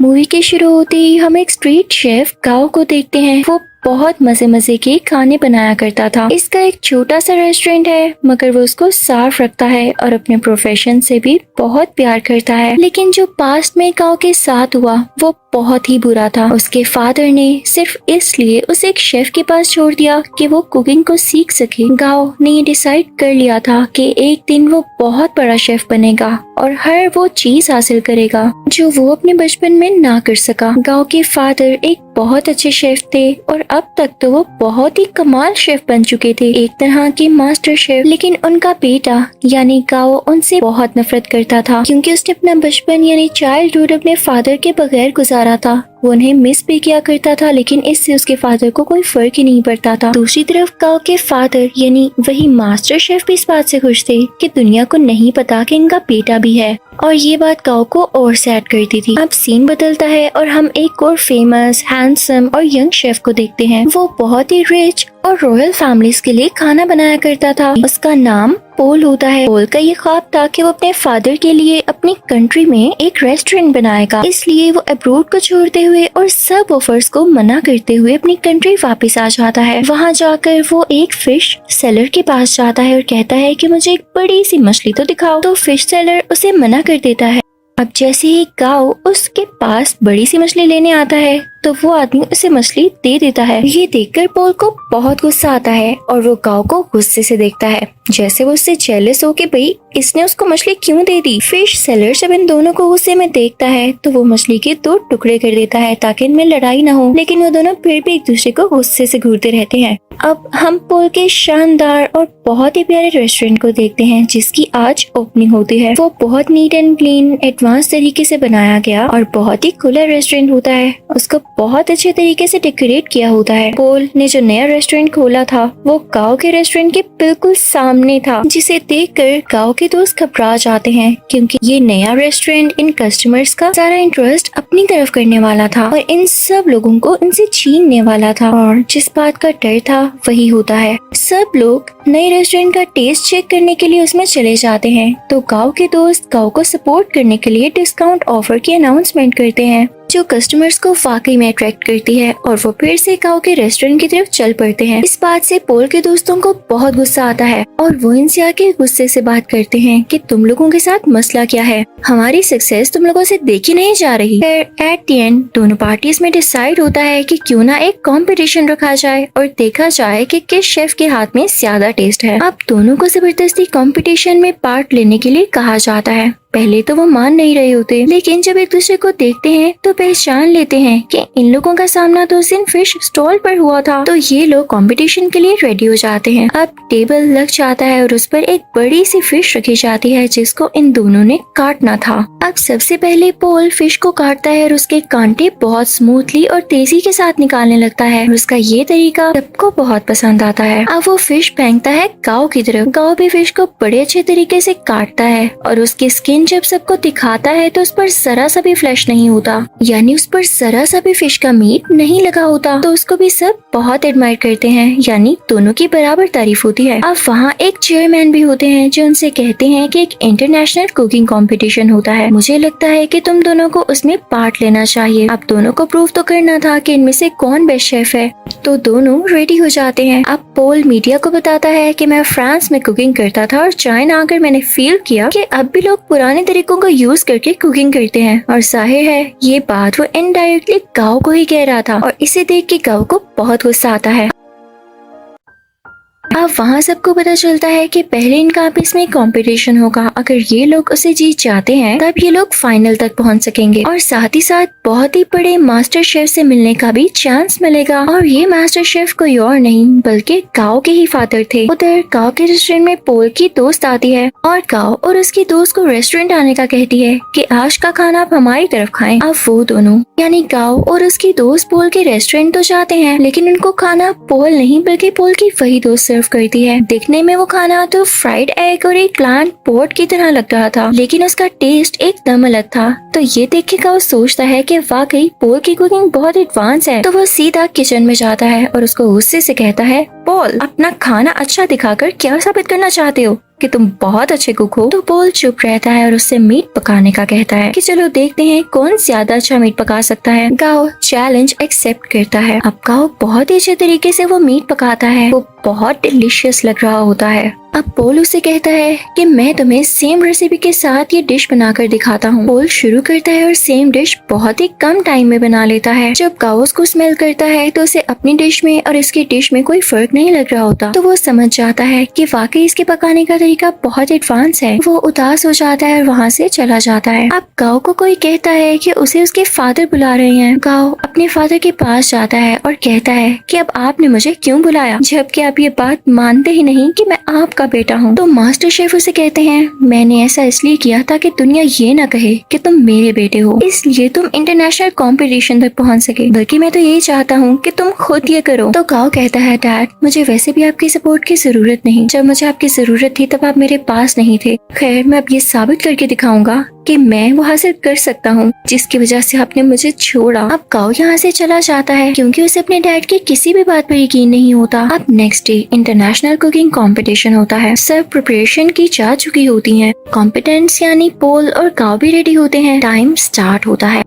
Movie के शुरू होते ही हम एक स्ट्रीट शेफ गाओ को देखते हैं। वो बहुत मजे मजे के खाने बनाया करता था। इसका एक छोटा सा रेस्टोरेंट है, मगर वो उसको साफ रखता है और अपने प्रोफेशन से भी बहुत प्यार करता है। लेकिन जो पास्ट में गाओ के साथ हुआ वो बहुत ही बुरा था। उसके फादर ने सिर्फ इसलिए उसे एक शेफ के पास छोड़ दिया कि वो कुकिंग को सीख सके। गाओ ने ये डिसाइड कर लिया था कि एक दिन वो बहुत बड़ा शेफ बनेगा और हर वो चीज हासिल करेगा जो वो अपने बचपन में ना कर सका। गाओ के फादर एक बहुत अच्छे शेफ थे और अब तक तो वो बहुत ही कमाल शेफ बन चुके थे, एक तरह के मास्टर शेफ। लेकिन उनका बेटा यानी गाओ उनसे बहुत नफरत करता था, क्योंकि उसने अपना बचपन यानी चाइल्डहुड अपने फादर के बगैर गुजारा था। वो उन्हें मिस भी किया करता था, लेकिन इससे उसके फादर को कोई फर्क ही नहीं पड़ता था। दूसरी तरफ गाओ के फादर यानी वही मास्टर शेफ भी इस बात से खुश थे कि दुनिया को नहीं पता कि इनका बेटा भी है, और ये बात गाओ को और सैड करती थी। अब सीन बदलता है और हम एक और फेमस, हैंडसम और यंग शेफ को देखते हैं। वो बहुत ही रिच और रॉयल फैमिलीज के लिए खाना बनाया करता था। उसका नाम पोल होता है। पोल का ये ख्वाब था कि वो अपने फादर के लिए अपनी कंट्री में एक रेस्टोरेंट बनाएगा। इसलिए वो अब्रोड को छोड़ते हुए और सब ऑफर्स को मना करते हुए अपनी कंट्री वापस आ जाता है। वहाँ जाकर वो एक फिश सेलर के पास जाता है और कहता है कि मुझे एक बड़ी सी मछली तो दिखाओ। तो फिश सेलर उसे मना कर देता है। अब जैसे ही गाओ उसके पास बड़ी सी मछली लेने आता है तो वो आदमी उसे मछली दे देता है। ये देखकर पोल को बहुत गुस्सा आता है और वो गाओ को गुस्से से देखता है, जैसे वो उससे जेलस हो कि भाई इसने उसको मछली क्यों दे दी। फिश सेलर जब इन दोनों को गुस्से में देखता है तो वो मछली के 2 टुकड़े कर देता है ताकि इनमें लड़ाई ना हो। लेकिन वो दोनों फिर भी एक दूसरे को गुस्से से घूरते रहते हैं। अब हम पोल के शानदार और बहुत ही प्यारे रेस्टोरेंट को देखते हैं जिसकी आज ओपनिंग होती है। वो बहुत नीट एंड क्लीन एडवांस तरीके से बनाया गया और बहुत ही खुला रेस्टोरेंट होता है। उसको बहुत अच्छे तरीके से डेकोरेट किया होता है। पोल ने जो नया रेस्टोरेंट खोला था वो गाओ के रेस्टोरेंट के बिल्कुल सामने था, जिसे देखकर गाओ के दोस्त घबरा जाते हैं, क्योंकि ये नया रेस्टोरेंट इन कस्टमर्स का सारा इंटरेस्ट अपनी तरफ करने वाला था और इन सब लोगों को इनसे छीनने वाला था। और जिस बात का डर था वही होता है। सब लोग नए रेस्टोरेंट का टेस्ट चेक करने के लिए उसमें चले जाते हैं। तो गाओ के दोस्त गाओ को सपोर्ट करने के लिए डिस्काउंट ऑफर की अनाउंसमेंट करते हैं, जो कस्टमर्स को वाकई में अट्रैक्ट करती है, और वो फिर से गाओ के रेस्टोरेंट की तरफ चल पड़ते हैं। इस बात से पोल के दोस्तों को बहुत गुस्सा आता है और वो इनसे आके गुस्से से बात करते हैं कि तुम लोगों के साथ मसला क्या है, हमारी सक्सेस तुम लोगों से देखी नहीं जा रही। फिर एट द एंड दोनों पार्टीज में डिसाइड होता है कि क्यों ना एक कंपटीशन रखा जाए और देखा जाए कि किस शेफ के हाथ में ज्यादा टेस्ट है। अब दोनों को जबरदस्ती कंपटीशन में पार्ट लेने के लिए कहा जाता है। पहले तो वो मान नहीं रहे होते, लेकिन जब एक दूसरे को देखते हैं तो पहचान लेते हैं कि इन लोगों का सामना तो उस दिन फिश स्टॉल पर हुआ था। तो ये लोग कंपटीशन के लिए रेडी हो जाते हैं। अब टेबल लग जाता है और उस पर एक बड़ी सी फिश रखी जाती है जिसको इन दोनों ने काटना था। अब सबसे पहले पोल फिश को काटता है और उसके कांटे बहुत स्मूथली और तेजी के साथ निकालने लगता है। उसका ये तरीका सबको बहुत पसंद आता है। अब वो फिश फेंकता है गाओ की तरफ। गाओ भी फिश को बड़े अच्छे तरीके से काटता है और उसकी स्किन जब सबको दिखाता है तो उस पर जरा सा भी फ्लैश नहीं होता, यानी उस पर जरा सा भी फिश का मीट नहीं लगा होता। तो उसको भी सब बहुत एडमायर करते हैं, यानी दोनों की बराबर तारीफ होती है। अब वहाँ एक चेयरमैन भी होते हैं जो उनसे कहते हैं कि एक इंटरनेशनल कुकिंग कंपटीशन होता है, मुझे लगता है कि तुम दोनों को उसमें पार्ट लेना चाहिए। अब दोनों को प्रूव तो करना था कि इनमें से कौन बेस्ट शेफ है। तो दोनों रेडी हो जाते हैं। अब पोल मीडिया को बताता है कि मैं फ्रांस में कुकिंग करता था और चाइना आकर मैंने फील किया कि अब भी लोग पुराने तरीकों को यूज करके कुकिंग करते हैं। और जाहिर है ये बात वो इनडायरेक्टली गाओ को ही कह रहा था और इसे देख के गाओ को बहुत गुस्सा आता है। अब वहाँ सबको पता चलता है कि पहले इनका आपस में कंपटीशन होगा। अगर ये लोग उसे जीत जाते हैं तब ये लोग फाइनल तक पहुँच सकेंगे और साथ ही साथ बहुत ही बड़े मास्टर शेफ से मिलने का भी चांस मिलेगा। और ये मास्टर शेफ कोई और नहीं बल्कि गाओ के ही फादर थे। उधर गाओ के रेस्टोरेंट में पोल की दोस्त आती है और गाओ और उसकी दोस्त को रेस्टोरेंट आने का कहती है कि आज का खाना आप हमारी तरफ खाएं। अब वो दोनों यानी गाओ और उसकी दोस्त पोल के रेस्टोरेंट तो जाते हैं, लेकिन उनको खाना पोल नहीं बल्कि पोल की वही दोस्त सर्व करती है। दिखने में वो खाना तो फ्राइड एग और एक प्लांट पोट की तरह लग रहा था, लेकिन उसका टेस्ट एकदम अलग था। तो ये देख के वो सोचता है कि वाकई पोल की कुकिंग बहुत एडवांस है। तो वो सीधा किचन में जाता है और उसको गुस्से से कहता है, पोल, अपना खाना अच्छा दिखाकर क्या साबित करना चाहते हो कि तुम बहुत अच्छे कुक हो? तो पोल चुप रहता है और उससे मीट पकाने का कहता है कि चलो देखते हैं कौन ज्यादा अच्छा मीट पका सकता है। गाओ चैलेंज एक्सेप्ट करता है। अब गाओ बहुत ही अच्छे तरीके से वो मीट पकाता है। वो बहुत डिलीशियस लग रहा होता है। अब पोल उसे कहता है कि मैं तुम्हें सेम रेसिपी के साथ ये डिश बनाकर दिखाता हूँ। पोल शुरू करता है और सेम डिश बहुत ही कम टाइम में बना लेता है। जब गाओ उसको स्मेल करता है तो उसे अपनी डिश में और इसकी डिश में कोई फर्क नहीं लग रहा होता। तो वो समझ जाता है कि वाकई इसके पकाने का तरीका बहुत एडवांस है। वो उदास हो जाता है और वहाँ से चला जाता है। अब गाओ को कोई कहता है कि उसे उसके फादर बुला रहे हैं। गाओ अपने फादर के पास जाता है और कहता है कि अब आपने मुझे क्यों बुलाया, जबकि आप ये बात मानते ही नहीं कि मैं आपका बेटा हूँ। तो मास्टर शेफ उसे कहते हैं मैंने ऐसा इसलिए किया ताकि दुनिया ये ना कहे कि तुम मेरे बेटे हो, इसलिए तुम इंटरनेशनल कंपटीशन तक पहुँच सके, बल्कि मैं तो यही चाहता हूँ कि तुम खुद ये करो। तो गाओ कहता है डैड, मुझे वैसे भी आपकी सपोर्ट की जरूरत नहीं। जब मुझे आपकी जरूरत थी तब आप मेरे पास नहीं थे। खैर मैं अब ये साबित करके दिखाऊंगा कि मैं वो हासिल कर सकता हूँ जिसकी वजह से आपने मुझे छोड़ा। अब गाओ यहाँ से चला जाता है क्योंकि उसे अपने डैड की किसी भी बात पर यकीन नहीं होता। अब next day international cooking competition होता है। सब प्रिपरेशन की जा चुकी होती हैं। कॉम्पिटेंट्स यानी पोल और गाओ भी रेडी होते हैं। टाइम स्टार्ट होता है।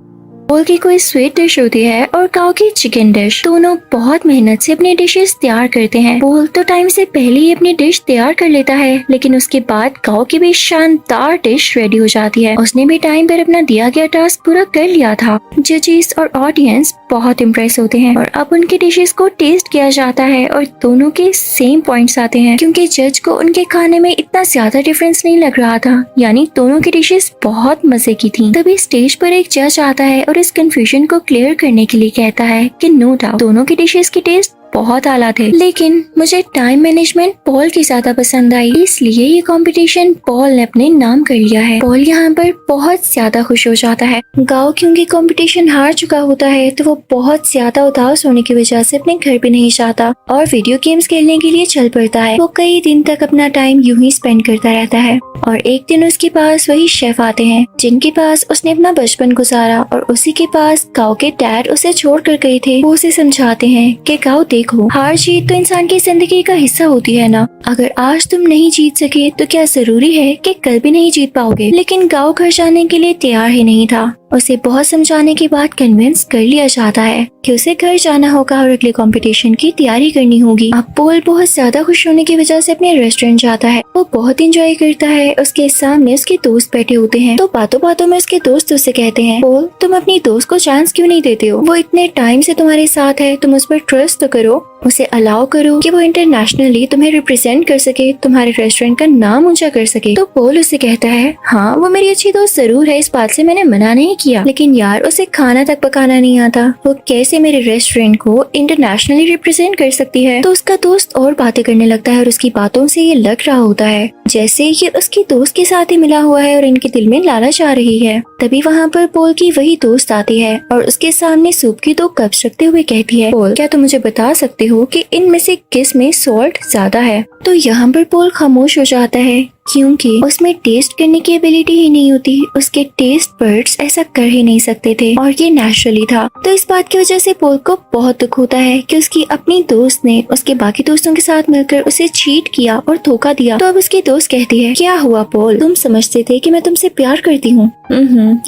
पोल की कोई स्वीट डिश होती है और गाओ की चिकन डिश। दोनों बहुत मेहनत से अपनी डिशेस तैयार करते हैं। पोल तो टाइम से पहले ही अपनी डिश तैयार कर लेता है, लेकिन उसके बाद गाओ की भी शानदार डिश रेडी हो जाती है। उसने भी टाइम पर अपना दिया गया टास्क पूरा कर लिया था। जजेस और ऑडियंस बहुत इम्प्रेस होते हैं और अब उनकी डिशेस को टेस्ट किया जाता है और दोनों के सेम पॉइंट्स आते हैं क्योंकि जज को उनके खाने में इतना ज्यादा डिफरेंस नहीं लग रहा था, यानी दोनों की डिशेस बहुत मजे की थी। तभी स्टेज पर एक जज आता है और इस कंफ्यूजन को क्लियर करने के लिए कहता है कि नो डाउट दोनों की डिशेस की टेस्ट बहुत आला थे, लेकिन मुझे टाइम मैनेजमेंट पॉल की ज्यादा पसंद आई, इसलिए ये कंपटीशन पॉल ने अपने नाम कर लिया है। पॉल यहाँ पर बहुत ज्यादा खुश हो जाता है। गाओ क्योंकि कंपटीशन हार चुका होता है तो वो बहुत ज्यादा उदास होने की वजह से अपने घर भी नहीं जाता और वीडियो गेम्स खेलने के लिए चल पड़ता है। वो कई दिन तक अपना टाइम यूं ही स्पेंड करता रहता है और एक दिन उसके पास वही शेफ आते हैं जिनके पास उसने अपना बचपन गुजारा और उसी के पास गाओ के डैड उसे छोड़ कर गए थे। वो उसे समझाते हैं कि गाओ देखो, हार जीत तो इंसान की जिंदगी का हिस्सा होती है ना। अगर आज तुम नहीं जीत सके तो क्या जरूरी है कि कल भी नहीं जीत पाओगे। लेकिन गाओ घर जाने के लिए तैयार ही नहीं था। उसे बहुत समझाने के बाद कन्विंस कर लिया जाता है कि उसे घर जाना होगा और अगले कंपटीशन की तैयारी करनी होगी। अब पोल बहुत ज्यादा खुश होने की वजह से अपने रेस्टोरेंट जाता है। वो बहुत एंजॉय करता है। उसके सामने उसके दोस्त बैठे होते हैं तो बातों बातों में उसके दोस्त उसे कहते हैं, पोल तुम अपनी दोस्त को चांस क्यों नहीं देते हो? वो इतने टाइम से तुम्हारे साथ है, तुम उस पर ट्रस्ट तो करो, उसे अलाउ करो कि वो इंटरनेशनली तुम्हें रिप्रेजेंट कर सके, तुम्हारे रेस्टोरेंट का नाम ऊंचा कर सके। तो पोल उसे कहता है, हाँ वो मेरी अच्छी दोस्त जरूर है, इस बात से मैंने मना नहीं किया, लेकिन यार उसे खाना तक पकाना नहीं आता, वो कैसे मेरे रेस्टोरेंट को इंटरनेशनली रिप्रेजेंट कर सकती है। तो उसका दोस्त और बातें करने लगता है और उसकी बातों से ये लग रहा होता है जैसे ये उसकी दोस्त के साथ ही मिला हुआ है और इनके दिल में लालच आ रही है। तभी वहाँ पर पोल की वही दोस्त आती है और उसके सामने सूप की 2 कप्स रखते हुए कहती है, पोल क्या तुम मुझे बता सकते हो कि इनमें से किस में सॉल्ट ज्यादा है? तो यहाँ पर पोल खामोश हो जाता है क्योंकि उसमें टेस्ट करने की एबिलिटी ही नहीं होती। उसके टेस्ट बर्ड्स ऐसा कर ही नहीं सकते थे और ये नेचुरली था। तो इस बात की वजह से पोल को बहुत दुख होता है कि उसकी अपनी दोस्त ने उसके बाकी दोस्तों के साथ मिलकर उसे चीट किया और धोखा दिया। तो अब उसकी दोस्त कहती है, क्या हुआ पोल, तुम समझते थे कि मैं तुमसे प्यार करती हूँ?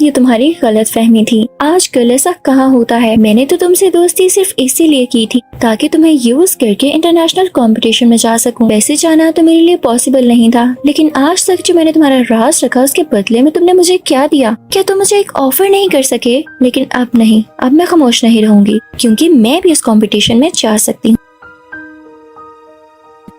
ये तुम्हारी गलत फहमी थी। आजकल ऐसा कहाँ होता है। मैंने तो तुमसे दोस्ती सिर्फ इसीलिए की थी ताकि तुम्हें यूज करके इंटरनेशनल कंपटीशन में जा सकूं। वैसे जाना तो मेरे लिए पॉसिबल नहीं था, लेकिन आज तक जो मैंने तुम्हारा राज रखा उसके बदले में तुमने मुझे क्या दिया? क्या तुम मुझे एक ऑफर नहीं कर सके? लेकिन अब नहीं, अब मैं खामोश नहीं रहूंगी क्योंकि मैं भी इस कंपटीशन में जा सकती हूँ।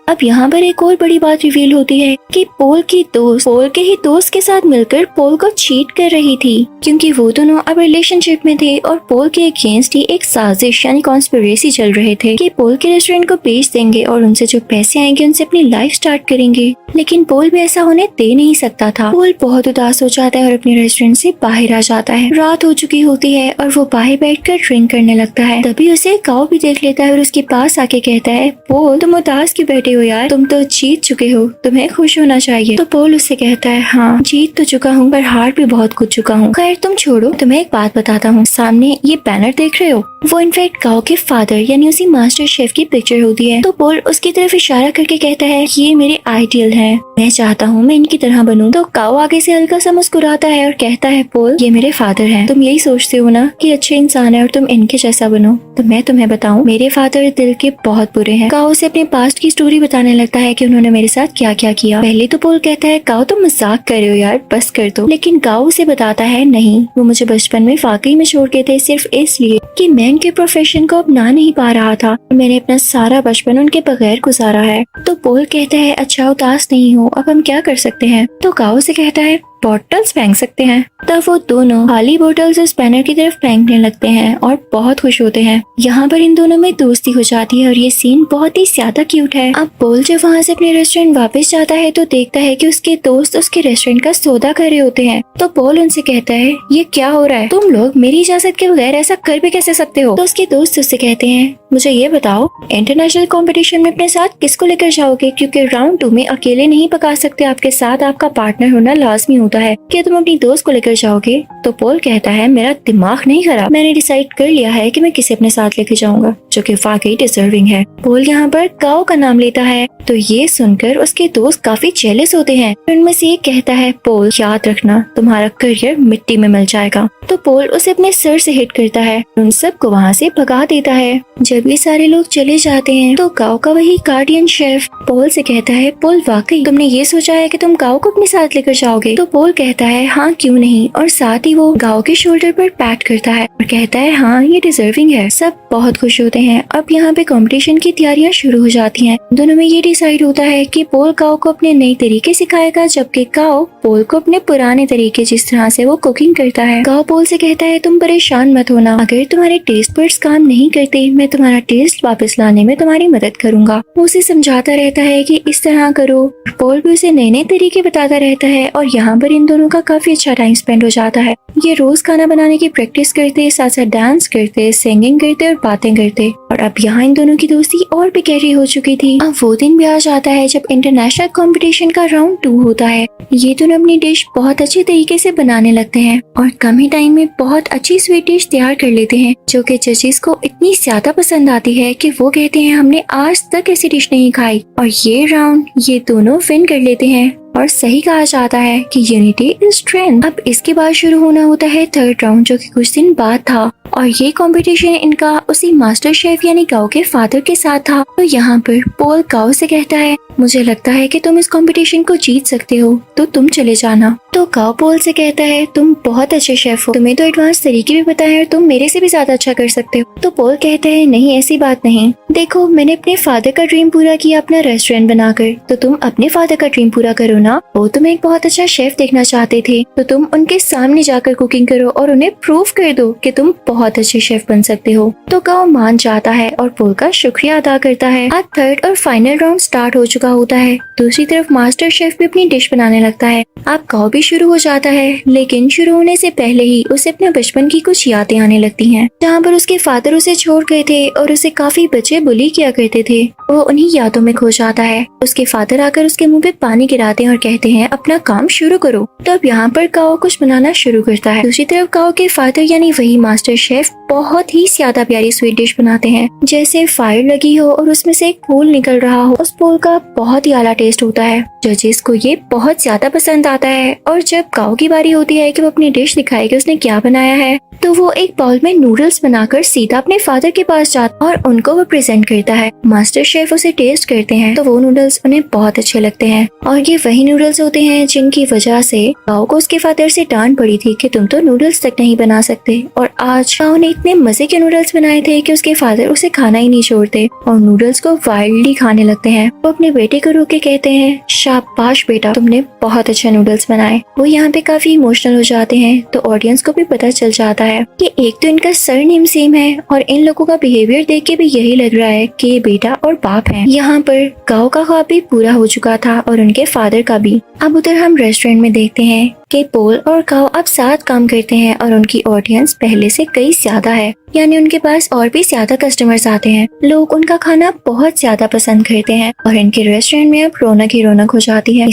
अब यहाँ पर एक और बड़ी बात रिवील होती है कि पोल की दोस्त पोल के ही दोस्त के साथ मिलकर पोल को चीट कर रही थी क्योंकि वो दोनों अब रिलेशनशिप में थे और पोल के अगेंस्ट ही एक साजिश यानी कॉन्स्पिरेसी चल रहे थे कि पोल के रेस्टोरेंट को बेच देंगे और उनसे जो पैसे आएंगे उनसे अपनी लाइफ स्टार्ट करेंगे। लेकिन पोल भी ऐसा होने दे नहीं सकता था। पोल बहुत उदास हो जाता है और अपने रेस्टोरेंट से बाहर आ जाता है। रात हो चुकी होती है और वो बाहर बैठकर ड्रिंक करने लगता है। तभी उसे गाओ भी देख लेता है और उसके पास आके कहता है, पोल तुम उदास क्यों बैठे हो यार, तुम तो जीत चुके हो, तुम्हें खुश होना चाहिए। तो पोल उससे कहता है हाँ जीत तो चुका हूँ पर हार भी बहुत कुछ चुका हूँ। खैर तुम छोड़ो, तुम्हें एक बात बताता हूँ। सामने ये बैनर देख रहे हो, वो इनफैक्ट काओ के फादर यानी उसी मास्टर शेफ की पिक्चर होती है। तो पोल उसकी तरफ इशारा करके कहता है ये मेरे आइडियल है, मैं चाहता हूँ मैं इनकी तरह बनूं। तो काओ आगे से हल्का सा मुस्कुराता है और कहता है पोल ये मेरे फादर हैं, तुम यही सोचते हो ना कि अच्छे इंसान है और तुम इनके जैसा बनो, तो मैं तुम्हें बताऊं मेरे फादर दिल के बहुत बुरे हैं। काओ उसे अपने पास्ट की स्टोरी बताने लगता है कि उन्होंने मेरे साथ क्या क्या किया। पहले तो पोल कहता है काओ तुम मजाक कर रहे हो यार, बस कर दो। लेकिन काओ उसे बताता है नहीं, वो मुझे बचपन में वाकई में छोड़ गए थे सिर्फ इसलिए कि मैं उनके प्रोफेशन को अपना नहीं पा रहा था। मैंने अपना सारा बचपन उनके बगैर गुजारा है। तो पोल कहता है अच्छा उदास नहीं हो, अब हम क्या कर सकते हैं। तो काओ से कहता है बॉटल्स फेंक सकते हैं। तब वो दोनों खाली बोतल्स उस बैनर की तरफ फेंकने लगते हैं और बहुत खुश होते हैं। यहाँ पर इन दोनों में दोस्ती हो जाती है और ये सीन बहुत ही ज्यादा क्यूट है। अब पोल जब वहाँ से अपने रेस्टोरेंट वापस जाता है तो देखता है कि उसके दोस्त उसके रेस्टोरेंट का सौदा कर रहे होते हैं। तो पोल उनसे कहता है ये क्या हो रहा है, तुम लोग मेरी इजाजत के बगैर ऐसा कर भी कैसे सकते हो। तो उसके दोस्त उससे कहते हैं मुझे ये बताओ इंटरनेशनल कंपटीशन में अपने साथ किसको लेकर जाओगे, क्योंकि राउंड 2 में अकेले नहीं पका सकते, आपके साथ आपका पार्टनर होना लाजमी होता है। क्या तुम अपनी दोस्त को लेकर जाओगे। तो पोल कहता है मेरा दिमाग नहीं खराब, मैंने डिसाइड कर लिया है कि मैं किसे अपने साथ लेकर जाऊंगा जो कि वाकई डिजर्विंग है। पोल यहाँ पर काओ का नाम लेता है। तो ये सुनकर उसके दोस्त काफी जेलस होते हैं। उनमें से एक कहता है पोल याद रखना तुम्हारा करियर मिट्टी में मिल जाएगा। तो पोल उसे अपने सर से हिट करता है, उन सबको वहाँ से भगा देता है। जब ये सारे लोग चले जाते हैं तो काओ का वही गार्डियन शेफ पोल से कहता है पोल वाकई तुमने ये सोचा है कि तुम काओ को अपने साथ लेकर जाओगे। तो पोल कहता है हाँ क्यों नहीं, और साथ ही वो काओ के शोल्डर पर पैट करता है और कहता है हाँ ये डिजर्विंग है। सब बहुत खुश होते हैं। अब यहाँ पे कंपटीशन की तैयारियां शुरू हो जाती हैं। दोनों में ये डिसाइड होता है कि पोल काओ को अपने नए तरीके सिखाएगा जबकि काओ पोल को अपने पुराने तरीके जिस तरह से वो कुकिंग करता है। काओ पोल से कहता है तुम परेशान मत होना, अगर तुम्हारे टेस्ट बड्स काम नहीं करते मैं तुम्हारा टेस्ट वापस लाने में तुम्हारी मदद करूंगा। वो उसे समझाता रहता है कि इस तरह करो। पोल भी उसे नए नए तरीके बताता रहता है और यहाँ पर इन दोनों का काफी अच्छा टाइम स्पेंड हो जाता है। ये रोज खाना बनाने की प्रैक्टिस करते, साथ साथ डांस करते, सिंगिंग करते और बातें करते। और अब यहाँ इन दोनों की दोस्ती और भी गहरी हो चुकी थी। अब वो दिन भी आ जाता है जब इंटरनेशनल कंपटीशन का राउंड 2 होता है। ये दोनों अपनी डिश बहुत अच्छे तरीके से बनाने लगते हैं और कम ही टाइम में बहुत अच्छी स्वीट डिश तैयार कर लेते हैं जो कि जजेस को इतनी ज्यादा पसंद आती है कि वो कहते हैं हमने आज तक ऐसी डिश नहीं खाई। और ये राउंड ये दोनों विन कर लेते हैं और सही कहा जाता है कि यूनिटी इज स्ट्रेंथ। अब इसके बाद शुरू होना होता है थर्ड राउंड जो कि कुछ दिन बाद था और ये कंपटीशन इनका उसी मास्टर शेफ यानी काओ के फादर के साथ था। तो यहाँ पर पोल काओ से कहता है मुझे लगता है कि तुम इस कंपटीशन को जीत सकते हो तो तुम चले जाना। तो काओ पोल से कहता है तुम बहुत अच्छे शेफ हो, तुम्हें तो एडवांस तरीके भी पता है और तुम मेरे से भी ज्यादा अच्छा कर सकते हो। तो पोल कहता है नहीं ऐसी बात नहीं, देखो मैंने अपने फादर का ड्रीम पूरा किया अपना रेस्टोरेंट बनाकर, तो तुम अपने फादर का ड्रीम पूरा करो ना। वो तुम्हें एक बहुत अच्छा शेफ देखना चाहते थे तो तुम उनके सामने जाकर कुकिंग करो और उन्हें प्रूव कर दो कि तुम बहुत अच्छे शेफ बन सकते हो। तो काओ मान जाता है और पोल का शुक्रिया अदा करता है। अब थर्ड और फाइनल राउंड स्टार्ट हो चुका होता है। दूसरी तरफ मास्टर शेफ भी अपनी डिश बनाने लगता है। अब काओ भी शुरू हो जाता है लेकिन शुरू होने से पहले ही उसे अपने बचपन की कुछ यादें आने लगती हैं जहाँ पर उसके फादर उसे छोड़ गए थे और उसे काफी बच्चे बुली किया करते थे। वो उन्हीं यादों में खो जाता है। उसके फादर आकर उसके मुंह पे पानी गिराते हैं और कहते हैं अपना काम शुरू करो। तो अब यहाँ पर काओ कुछ बनाना शुरू करता है। दूसरी तरफ काओ के फादर यानी वही मास्टर शेफ बहुत ही ज्यादा प्यारी स्वीट डिश बनाते हैं जैसे फायर लगी हो और उसमें से एक फूल निकल रहा हो। उस फूल का बहुत ही आला टेस्ट होता है। जजेस को ये बहुत ज्यादा पसंद आता है और जब काओ की बारी होती है कि वो अपनी डिश दिखाए कि उसने क्या बनाया है तो वो एक बाउल में नूडल्स बनाकर सीधा अपने फादर के पास जाता और उनको वो प्रेजेंट करता है। मास्टर शेफ उसे टेस्ट करते हैं तो वो नूडल्स उन्हें बहुत अच्छे लगते हैं और ये वही नूडल्स होते हैं जिनकी वजह से काओ को उसके फादर से डांट पड़ी थी कि तुम तो नूडल्स तक नहीं बना सकते। और आज काओ ने इतने मजे के नूडल्स बनाए थे कि उसके फादर उसे खाना ही नहीं छोड़ते और नूडल्स को वाइल्डली खाने लगते हैं। वो अपने बेटे को रोक के कहते हैं शाबाश बेटा तुमने बहुत अच्छा नूडल्स बनाए। वो यहाँ पे काफी इमोशनल हो जाते हैं तो ऑडियंस को भी पता चल जाता है है कि एक तो इनका सरनेम सेम है और इन लोगों का बिहेवियर देख के भी यही लग रहा है कि ये बेटा और बाप है। यहाँ पर गाओ का ख्वाब भी पूरा हो चुका था और उनके फादर का भी। अब उधर हम रेस्टोरेंट में देखते हैं कि पोल और गाओ अब साथ काम करते हैं और उनकी ऑडियंस पहले से कई ज्यादा है, यानी उनके पास और भी ज्यादा कस्टमर्स आते हैं। लोग उनका खाना बहुत ज्यादा पसंद करते हैं और इनके रेस्टोरेंट में अब रौनक ही रौनक हो जाती है।